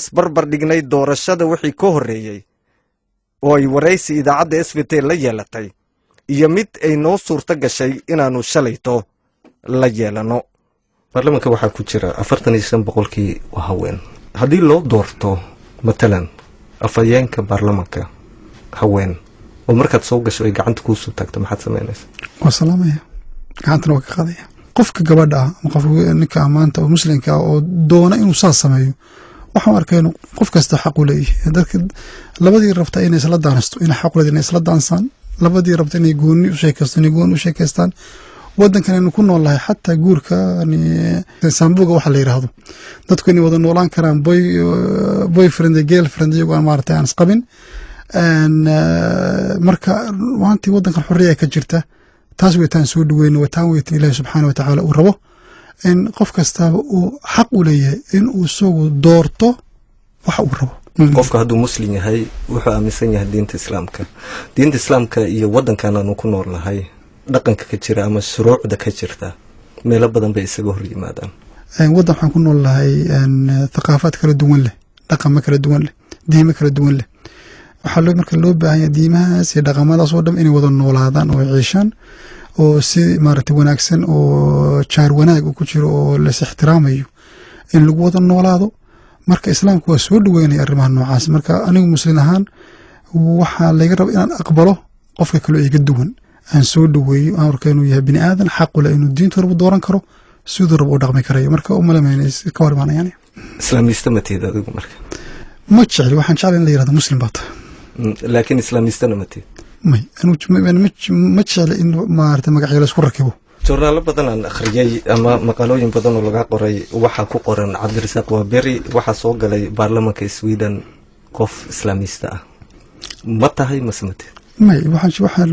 isbarbar dhignay doorashada wixii ka horreeyey oo ay waraysi idaacadda SVT la yeelatay iyo mid ay noo suurto gashay inaanu shalayto la yeelano. baarlamaanka waxaa ku jira 45% waa haween. haddii loo doorto matalan afayeenka baarlamaanka haween oo markaad soo gasho ay gacanta kuu soo taagto maxaad samaynaysaa? waa salaamaya gacantana waa ka qaadaya. qofka gabadha ama qofka ninka amaanta oo muslimka oo doona inuu saas sameeyo waxaan arkay inuu qof kasta xaq u leeyahay. dadka labadii rabta inay isla daanasto in xaq u leeyahay inay isla daansaan, labadii rabta inay gooni u sheekaystaan inay gooni u sheekaystaan. wadankan inuu ku noolahay xataa guurka sambuga waxa la yiraahdo dadku inay wada noolaan karaan boyfriend iyo girlfriend iyagu aan maartay aan isqabin marka waantii wadankan xorriya ka jirta taas weetaan soo dhaweeyno wataan weetan Ilaahay subhanahu wa ta'ala uu rabo in qof kasta uu xaq u leeyahay in uu soo doorto waxa uu rabo. qofka hadduu muslim yahay wuxuu aaminsan yahay diinta islaamka iyo wadankan aanu ku noolahay dhaqanka ka jira ama shuruucda ka jirta meelo badan bay isaga hor yimaadaan. wadan waxaan ku noolahay thaqaafad kala duwan leh, dhaqamo kala duwan leh, diimo kala duwan leh. waxaa loo marka loo baahan yahay diimahaas iyo dhaqamadaas oo dhan inay wada noolaadaan oo ciishaan oo si maaragtay wanaagsan oo jaar wanaag ku jiro oo la ixtiraamayo in lagu wada noolaado. marka islaamku waa soo dhaweynaya arrimaha noocaas. marka anigu muslim ahaan waxaa laga rabaa inaan aqbalo qofka kale iga duwan aan soo dhaweeyo aan arko inuu yahay bini aadan xaq u leh inuu diinta rabo dooran karo sidoo rabo u dhaqmi karayo. marka uma leeyahay ka warmaanayaan islaamista ma tiida adigu marka ma jecel waxaan jecel in la yiraahdo muslim baad laakiin islaamista ma tiid may anu ma jecel in maarta magacyada isku rakibo. joornaalo badan aan akhriyay ama maqaalooyin badan oo laga qoray waxa ku qoran Cabdirasaaq Waaberi waxa soo galay baarlamaanka Sweden qof islaamista ah ma tahay masmati may waxaan